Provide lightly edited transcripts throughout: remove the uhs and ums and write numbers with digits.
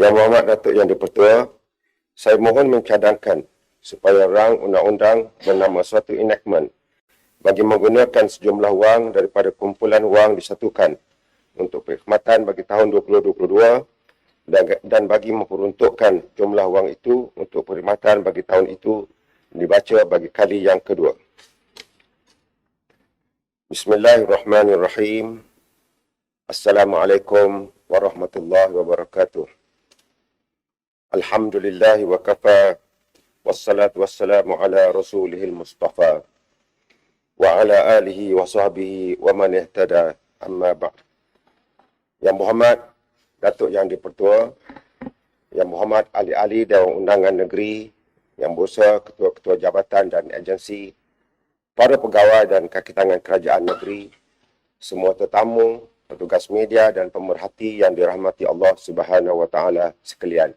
Yang Berhormat Datuk Yang di-Pertua, saya mohon mencadangkan supaya rang undang-undang bernama suatu enactment bagi menggunakan sejumlah wang daripada kumpulan wang disatukan untuk perkhidmatan bagi tahun 2022 dan bagi memperuntukkan jumlah wang itu untuk perkhidmatan bagi tahun itu dibaca bagi kali yang kedua. Bismillahirrahmanirrahim. Assalamualaikum warahmatullahi wabarakatuh. Alhamdulillah wa kafa, wassalatu wassalamu ala rasulihil mustafa wa ala alihi wa sahbihi wa man ihtada, amma ba'd. Yang Berhormat Datuk Yang di-Pertua, Yang Berhormat ahli-ahli Dewan Undangan Negeri, Yang Berusaha Ketua-Ketua Jabatan dan Agensi, para pegawai dan kaki tangan kerajaan negeri, semua tetamu, petugas media dan pemerhati yang dirahmati Allah Subhanahu wa taala sekalian.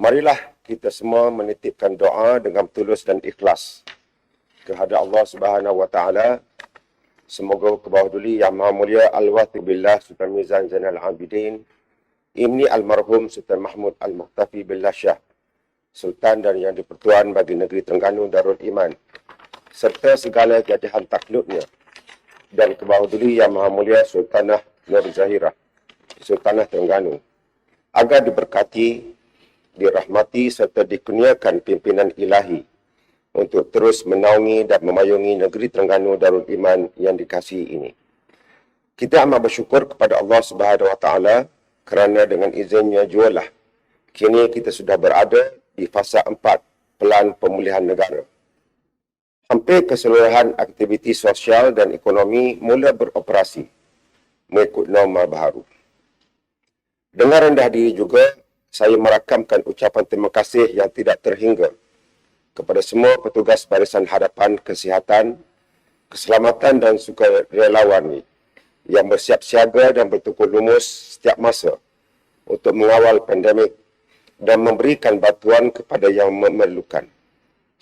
Marilah kita semua menitipkan doa dengan tulus dan ikhlas kepada Allah Subhanahu wa taala. Semoga ke bawah duli Yang Maha Mulia Al-Wathiq Billah Sultan Mizan Zainal Abidin Ibni Almarhum Sultan Mahmud Al-Muqtafi Billah Shah, Sultan dan Yang di-Pertuan bagi negeri Terengganu Darul Iman, serta segala jajahan takluknya, dan ke bawah duli Yang Maha Mulia Sultanah Nur Zahirah, Sultanah Terengganu, agar diberkati, dirahmati serta dikurniakan pimpinan ilahi untuk terus menaungi dan memayungi negeri Terengganu Darul Iman yang dikasihi ini. Kita amat bersyukur kepada Allah Subhanahu wa taala kerana dengan izinnya jualah kini kita sudah berada di fasa 4 pelan pemulihan negara. Hampir keseluruhan aktiviti sosial dan ekonomi mula beroperasi mengikut norma baharu. Dengan rendah diri juga, saya merakamkan ucapan terima kasih yang tidak terhingga kepada semua petugas barisan hadapan kesihatan, keselamatan dan sukarelawan yang bersiap siaga dan bertukar lumus setiap masa untuk mengawal pandemik dan memberikan bantuan kepada yang memerlukan.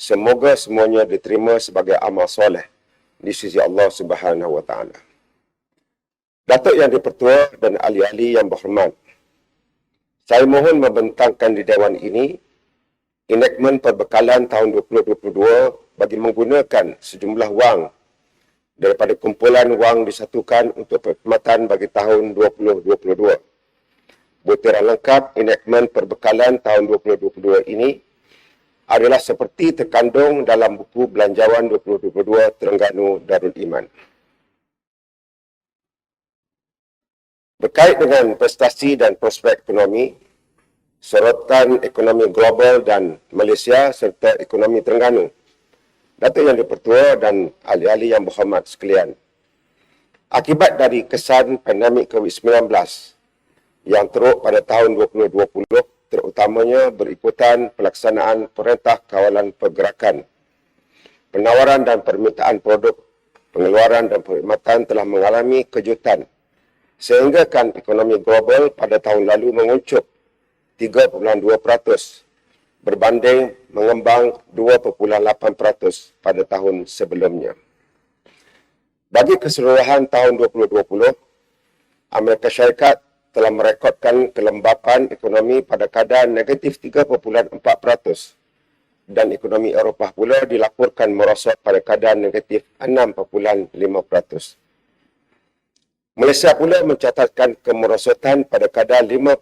Semoga semuanya diterima sebagai amal soleh di sisi Allah Subhanahu wa taala. Datuk Yang di-Pertua dan ahli-ahli yang berhormat, saya mohon membentangkan di Dewan ini enactment perbekalan tahun 2022 bagi menggunakan sejumlah wang daripada kumpulan wang disatukan untuk perkhidmatan bagi tahun 2022. Butiran lengkap enactment perbekalan tahun 2022 ini adalah seperti terkandung dalam buku Belanjawan 2022 Terengganu Darul Iman. Berkait dengan prestasi dan prospek ekonomi, sorotan ekonomi global dan Malaysia serta ekonomi Terengganu, Datuk Yang di-Pertua dan ahli-ahli yang berhormat sekalian, akibat dari kesan pandemik COVID-19 yang teruk pada tahun 2020, terutamanya berikutan pelaksanaan Perintah Kawalan Pergerakan, penawaran dan permintaan produk, pengeluaran dan perkhidmatan telah mengalami kejutan sehingga kan ekonomi global pada tahun lalu menguncup 3.2% berbanding mengembang 2.8% pada tahun sebelumnya. Bagi keseluruhan tahun 2020, Amerika Syarikat telah merekodkan kelembapan ekonomi pada kadar negatif 3.4% dan ekonomi Eropah pula dilaporkan merosot pada kadar negatif 6.5%. Malaysia pula mencatatkan kemerosotan pada kadar 5.6%,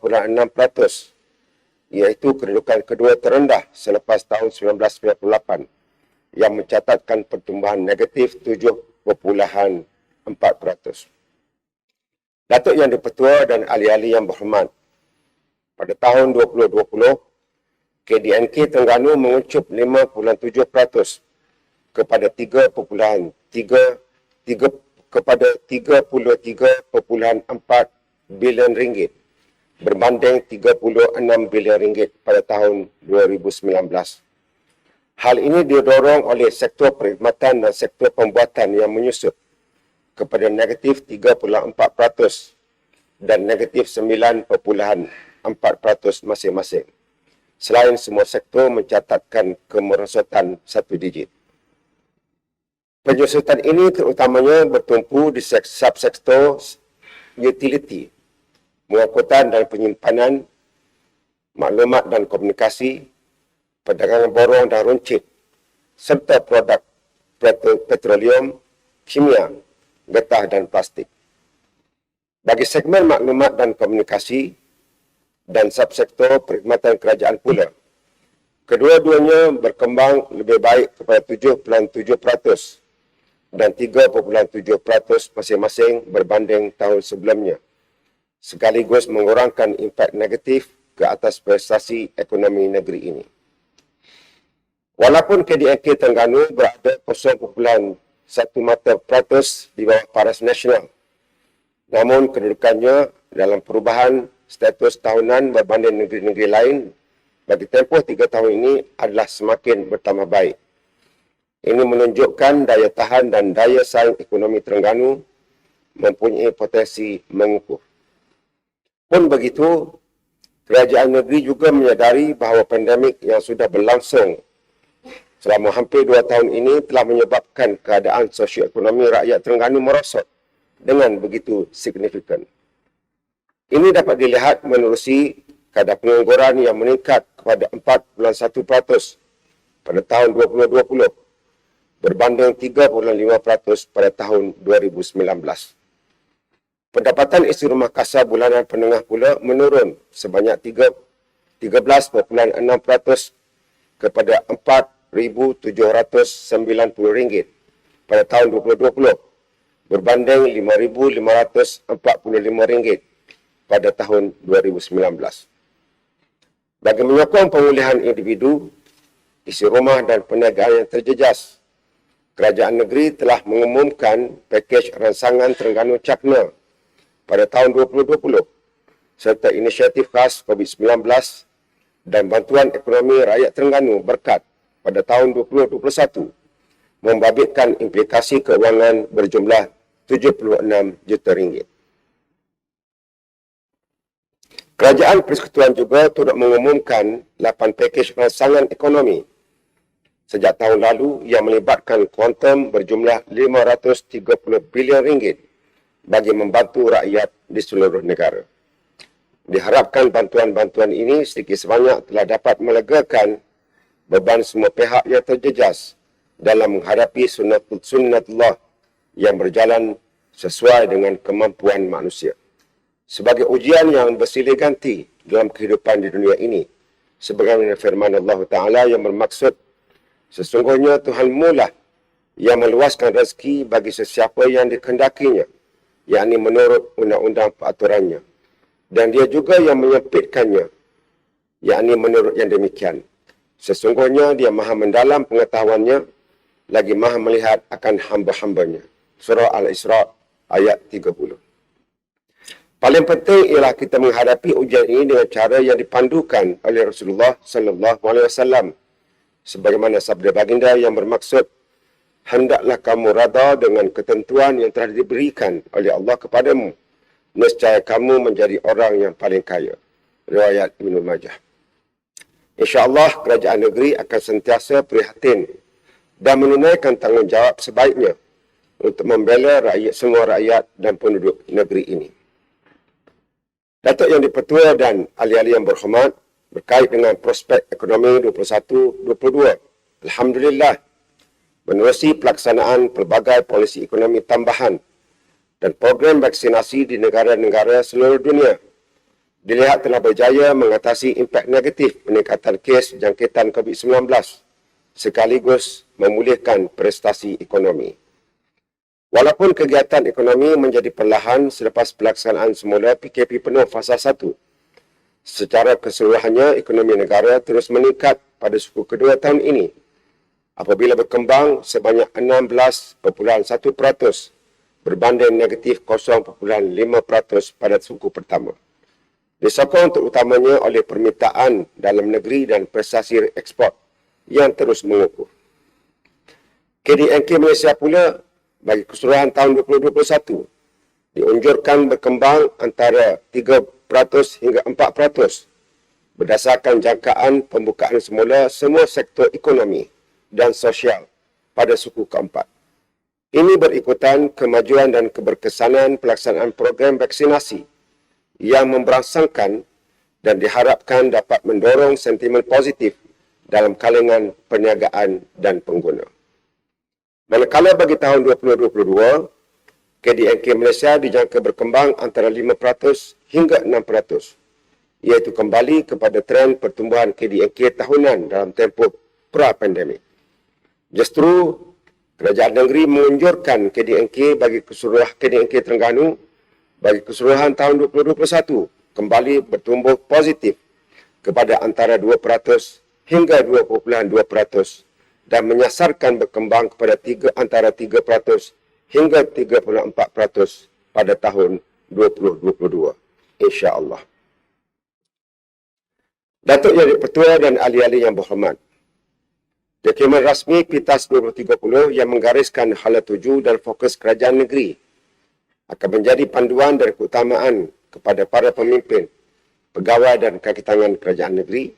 iaitu kedudukan kedua terendah selepas tahun 1998 yang mencatatkan pertumbuhan negatif 7.4%. Datuk Yang di-Pertua dan ahli-ahli yang berhormat, pada tahun 2020, KDNK Terengganu menguncup 5.7% kepada 33.4 bilion ringgit berbanding 36 bilion ringgit pada tahun 2019. Hal ini didorong oleh sektor perkhidmatan dan sektor pembuatan yang menyusut kepada negatif 3.4% dan negatif 9.4% masing-masing, selain semua sektor mencatatkan kemerosotan satu digit. Penyusutan ini terutamanya bertumpu di subsektor utility, pengangkutan dan penyimpanan maklumat dan komunikasi, perdagangan borong dan runcit, serta produk petroleum, kimia, getah dan plastik. Bagi segmen maklumat dan komunikasi dan subsektor perkhidmatan kerajaan pula, kedua-duanya berkembang lebih baik kepada 7.7% dan 3.7% masing-masing berbanding tahun sebelumnya, sekaligus mengurangkan impak negatif ke atas prestasi ekonomi negeri ini. Walaupun KDNK Terengganu berada 0.1% di bawah paras nasional, namun kedudukannya dalam perubahan status tahunan berbanding negeri-negeri lain bagi tempoh 3 tahun ini adalah semakin bertambah baik. Ini menunjukkan daya tahan dan daya saing ekonomi Terengganu mempunyai potensi mengukuh. Pun begitu, kerajaan negeri juga menyadari bahawa pandemik yang sudah berlangsung selama hampir 2 tahun ini telah menyebabkan keadaan sosioekonomi rakyat Terengganu merosot dengan begitu signifikan. Ini dapat dilihat menerusi kadar pengangguran yang meningkat kepada 4.1% pada tahun 2020 berbanding 3.5% pada tahun 2019. Pendapatan isi rumah kasar bulanan penengah pula menurun sebanyak 13.6% kepada RM4,790 pada tahun 2020 berbanding RM5,545 pada tahun 2019. Bagi menyokong pemulihan individu, isi rumah dan perniagaan yang terjejas, kerajaan negeri telah mengumumkan pakej ransangan Terengganu Cakna pada tahun 2020 serta inisiatif khas COVID-19 dan bantuan ekonomi rakyat Terengganu berkat pada tahun 2021 membabitkan implikasi keuangan berjumlah RM76 juta. Kerajaan Persekutuan juga turut mengumumkan 8 pakej ransangan ekonomi sejak tahun lalu yang melibatkan kuantum berjumlah RM530 bilion bagi membantu rakyat di seluruh negara. Diharapkan bantuan-bantuan ini sedikit sebanyak telah dapat melegakan beban semua pihak yang terjejas dalam menghadapi sunnatullah yang berjalan sesuai dengan kemampuan manusia. Sebagai ujian yang bersilih ganti dalam kehidupan di dunia ini, sebagaimana firman Allah Ta'ala yang bermaksud, sesungguhnya Tuhanmu lah yang meluaskan rezeki bagi sesiapa yang dikehendakinya, yakni menurut undang-undang peraturannya. Dan dia juga yang menyempitkannya, yakni menurut yang demikian. Sesungguhnya dia maha mendalam pengetahuannya, lagi maha melihat akan hamba-hambanya. Surah Al-Isra ayat 30. Paling penting ialah kita menghadapi ujian ini dengan cara yang dipandukan oleh Rasulullah sallallahu alaihi wasallam. Sebagaimana sabda baginda yang bermaksud, hendaklah kamu rada dengan ketentuan yang telah diberikan oleh Allah kepadamu. Nescaya kamu menjadi orang yang paling kaya. Riwayat Ibnu Majah. InsyaAllah kerajaan negeri akan sentiasa prihatin dan menunaikan tanggungjawab sebaiknya untuk membela semua rakyat dan penduduk negeri ini. Datuk Yang Dipertua dan ahli-ahli yang berhormat, berkait dengan prospek ekonomi 21-22, Alhamdulillah, menerusi pelaksanaan pelbagai polisi ekonomi tambahan dan program vaksinasi di negara-negara seluruh dunia, dilihat telah berjaya mengatasi impak negatif peningkatan kes jangkitan COVID-19 sekaligus memulihkan prestasi ekonomi. Walaupun kegiatan ekonomi menjadi perlahan selepas pelaksanaan semula PKP penuh fasa 1, secara keseluruhannya ekonomi negara terus meningkat pada suku kedua tahun ini apabila berkembang sebanyak 16.1% berbanding negatif 0.5% pada suku pertama. Disokong terutamanya oleh permintaan dalam negeri dan prestasi ekspor yang terus mengukuh. KDNK Malaysia pula bagi keseluruhan tahun 2021 diunjurkan berkembang antara 3% hingga 4% berdasarkan jangkaan pembukaan semula semua sektor ekonomi dan sosial pada suku keempat. Ini berikutan kemajuan dan keberkesanan pelaksanaan program vaksinasi yang memberangsangkan dan diharapkan dapat mendorong sentimen positif dalam kalangan perniagaan dan pengguna. Manakala bagi tahun 2022, KDNK Malaysia dijangka berkembang antara 5% hingga 6%, iaitu kembali kepada trend pertumbuhan KDNK tahunan dalam tempoh pra-pandemik. Justru, kerajaan negeri menganjurkan KDNK bagi keseluruhan KDNK Terengganu bagi keseluruhan tahun 2021 kembali bertumbuh positif kepada antara 2% hingga 2.2% dan menyasarkan berkembang kepada antara 3% hingga 3.4% pada tahun 2022. InsyaAllah. Datuk Yang di-Pertua dan ahli-ahli yang berhormat, dokumen rasmi PITAS 2030 yang menggariskan hala tuju dan fokus kerajaan negeri akan menjadi panduan dan keutamaan kepada para pemimpin, pegawai dan kaki tangan kerajaan negeri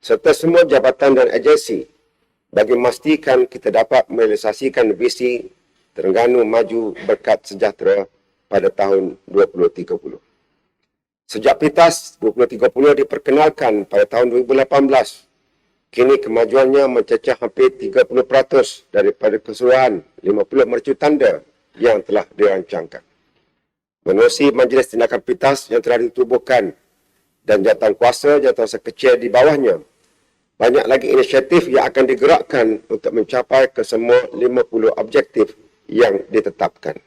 serta semua jabatan dan agensi bagi memastikan kita dapat merealisasikan visi Terengganu maju berkat sejahtera pada tahun 2030. Sejak PITAS 2030 diperkenalkan pada tahun 2018, kini kemajuannya mencecah hampir 30% daripada keseluruhan 50 mercu tanda yang telah dirancangkan. Menerusi Majlis Tindakan PITAS yang telah ditubuhkan dan jawatan kecil di bawahnya, banyak lagi inisiatif yang akan digerakkan untuk mencapai ke semua 50 objektif yang ditetapkan.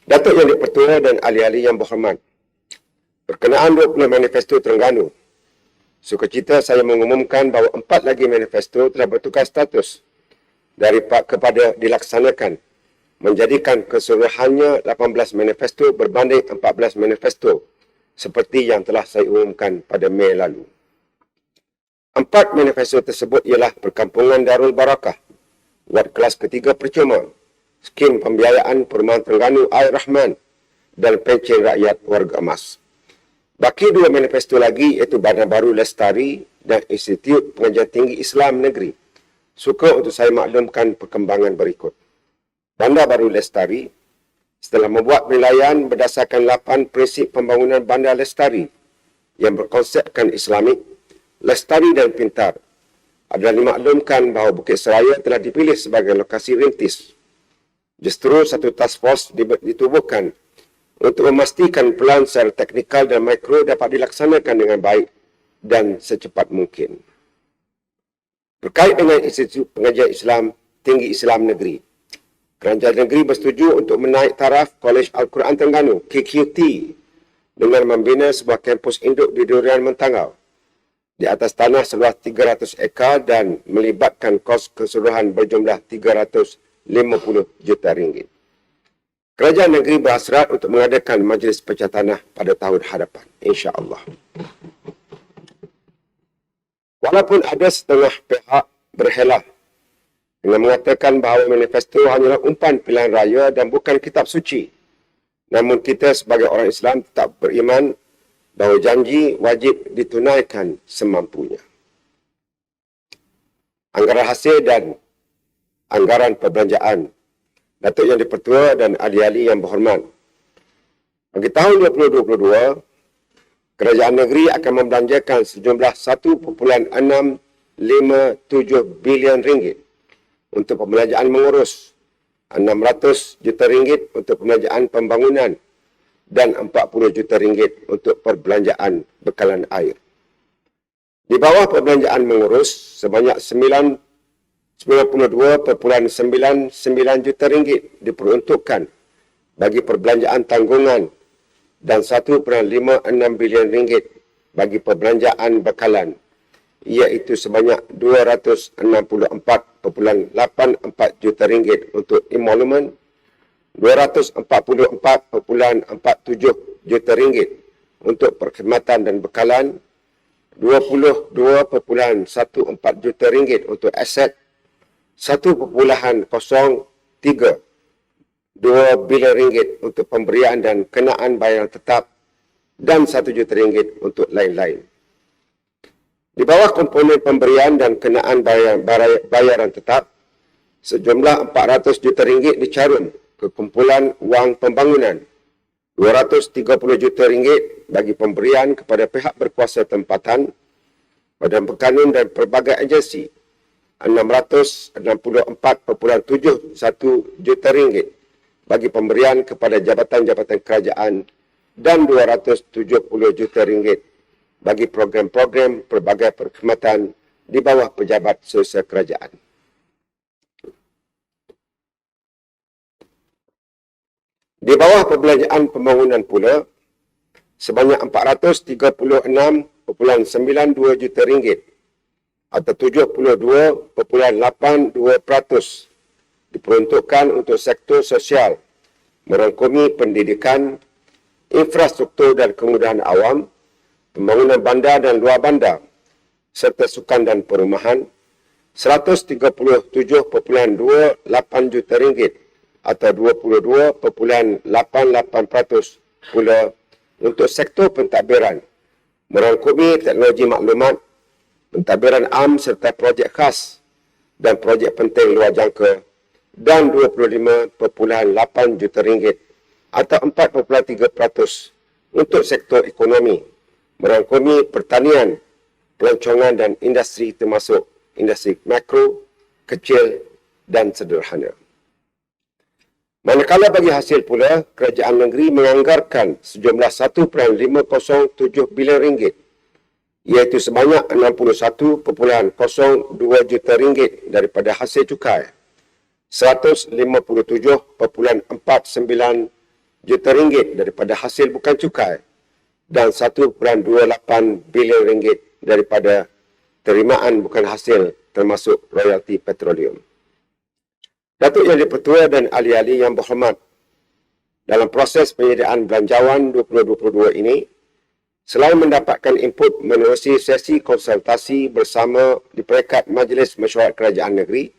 Datuk Yang di-Pertua dan ahli-ahli yang berhormat, berkenaan 20 manifesto Terengganu, sukacita saya mengumumkan bahawa 4 lagi manifesto telah bertukar status kepada dilaksanakan, menjadikan keseluruhannya 18 manifesto berbanding 14 manifesto seperti yang telah saya umumkan pada Mei lalu. 4 manifesto tersebut ialah Perkampungan Darul Barakah, Wad Kelas Ketiga Percuma, Skim Pembiayaan Perumahan Terengganu Air Rahman dan Pencen Rakyat Warga Emas. Baki 2 manifesto lagi iaitu Bandar Baru Lestari dan Institut Pengajian Tinggi Islam Negeri. Suka untuk saya maklumkan perkembangan berikut. Bandar Baru Lestari, setelah membuat penilaian berdasarkan 8 prinsip pembangunan Bandar Lestari yang berkonsepkan Islamik, lestari dan pintar, adalah dimaklumkan bahawa Bukit Seraya telah dipilih sebagai lokasi rintis. Justru satu task force ditubuhkan untuk memastikan pelan secara teknikal dan mikro dapat dilaksanakan dengan baik dan secepat mungkin. Berkait dengan Institut Pengajian Islam Tinggi Islam Negeri, Kerajaan Negeri bersetuju untuk menaik taraf Kolej Al-Quran Terengganu, KQT, dengan membina sebuah kampus induk di Durian Mentangau di atas tanah seluas 300 ekar dan melibatkan kos keseluruhan berjumlah 350 juta ringgit. Kerajaan negeri berhasrat untuk mengadakan majlis pecah tanah pada tahun hadapan, insya-Allah. Walaupun ada setengah pihak berhelah dengan mengatakan bahawa manifesto hanyalah umpan pilihan raya dan bukan kitab suci, namun kita sebagai orang Islam tetap beriman bahawa janji wajib ditunaikan semampunya. Anggaran hasil dan anggaran perbelanjaan. Datuk Yang di-Pertua dan ahli-ahli yang berhormat, bagi tahun 2022, kerajaan negeri akan membelanjakan sejumlah 1.657 bilion ringgit untuk pembelanjaan mengurus, 600 juta ringgit untuk pembelanjaan pembangunan dan 40 juta ringgit untuk perbelanjaan bekalan air. Di bawah perbelanjaan mengurus, sebanyak 92.99 juta ringgit diperuntukkan bagi perbelanjaan tanggungan dan 1.56 bilion ringgit bagi perbelanjaan bekalan, iaitu sebanyak 264.84 juta ringgit untuk emolumen, 244.47 juta ringgit untuk perkhidmatan dan bekalan, 22.14 juta ringgit untuk aset, 1.03 bilion ringgit untuk pemberian dan kenaan bayaran tetap dan 1 juta ringgit untuk lain-lain. Di bawah komponen pemberian dan kenaan bayaran tetap, sejumlah 400 juta ringgit dicarun ke kumpulan wang pembangunan RM230 juta bagi pemberian kepada pihak berkuasa tempatan, Badan Berkanun dan pelbagai agensi. RM664.71 juta bagi pemberian kepada jabatan-jabatan kerajaan dan RM270 juta bagi program-program pelbagai perkhidmatan di bawah pejabat sosial kerajaan. Di bawah perbelanjaan pembangunan pula, sebanyak RM436.92 juta atau 72.82% diperuntukkan untuk sektor sosial, merangkumi pendidikan, infrastruktur dan kemudahan awam, pembangunan bandar dan luar bandar, serta sukan dan perumahan. RM137.28 juta atau 22.88% pula untuk sektor pentadbiran, merangkumi teknologi maklumat, pentadbiran am serta projek khas dan projek penting luar jangka, dan RM25.8 juta atau 4.3% untuk sektor ekonomi, merangkumi pertanian, pelancongan dan industri termasuk industri makro, kecil dan sederhana. Manakala bagi hasil pula, kerajaan negeri menganggarkan sejumlah RM1.507 bilion, iaitu sebanyak RM61.02 juta daripada hasil cukai, RM157.49 juta daripada hasil bukan cukai, dan RM1.28 bilion daripada terimaan bukan hasil termasuk royalti petroleum. Datuk Yang di-Pertua dan ahli-ahli yang berhormat, dalam proses penyediaan belanjawan 2022 ini, selain mendapatkan input menerusi sesi konsultasi bersama di peringkat Majlis Mesyuarat Kerajaan Negeri,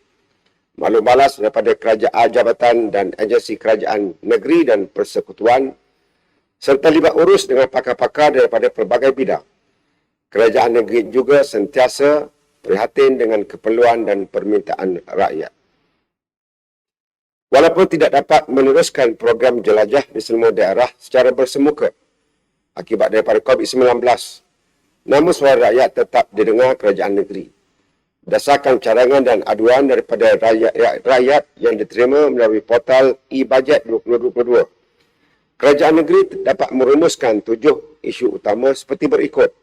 maklum balas daripada kerajaan jabatan dan agensi kerajaan negeri dan persekutuan, serta libat urus dengan pakar-pakar daripada pelbagai bidang, kerajaan negeri juga sentiasa prihatin dengan keperluan dan permintaan rakyat. Walaupun tidak dapat meneruskan program jelajah di semua daerah secara bersemuka akibat daripada COVID-19, namun suara rakyat tetap didengar kerajaan negeri. Berdasarkan cadangan dan aduan daripada rakyat yang diterima melalui portal e-Bajet 2022, kerajaan negeri dapat merumuskan 7 isu utama seperti berikut.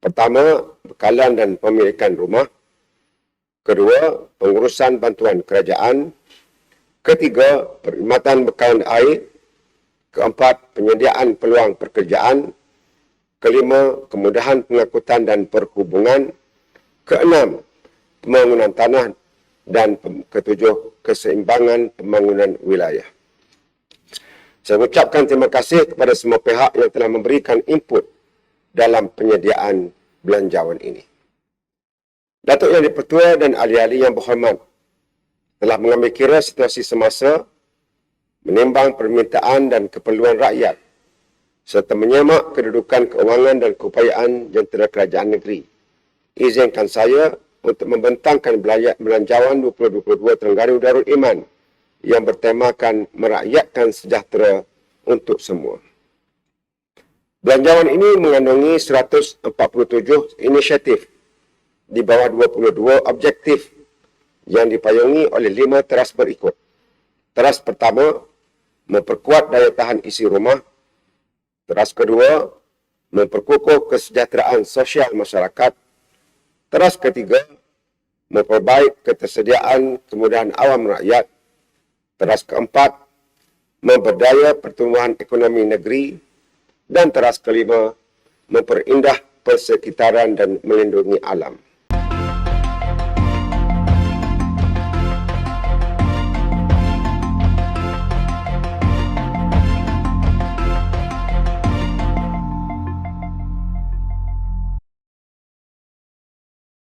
Pertama, bekalan dan pemilikan rumah. Kedua, pengurusan bantuan kerajaan. Ketiga, perkhidmatan bekalan air. Keempat, penyediaan peluang pekerjaan. Kelima, kemudahan pengangkutan dan perhubungan. Keenam, pembangunan tanah. Dan ketujuh, keseimbangan pembangunan wilayah. Saya mengucapkan terima kasih kepada semua pihak yang telah memberikan input dalam penyediaan belanjawan ini. Datuk Yang di-Pertua dan ahli-ahli yang berhormat, telah mengambil kira situasi semasa, menimbang permintaan dan keperluan rakyat, serta menyemak kedudukan keuangan dan keupayaan jentera kerajaan negeri. Izinkan saya untuk membentangkan belanjawan 2022 Terengganu Darul Iman yang bertemakan merakyatkan sejahtera untuk semua. Belanjawan ini mengandungi 147 inisiatif di bawah 22 objektif yang dipayungi oleh 5 teras berikut. Teras pertama, memperkuat daya tahan isi rumah. Teras kedua, memperkukuh kesejahteraan sosial masyarakat. Teras ketiga, memperbaik ketersediaan kemudahan awam rakyat. Teras keempat, memberdaya pertumbuhan ekonomi negeri. Dan teras kelima, memperindah persekitaran dan melindungi alam.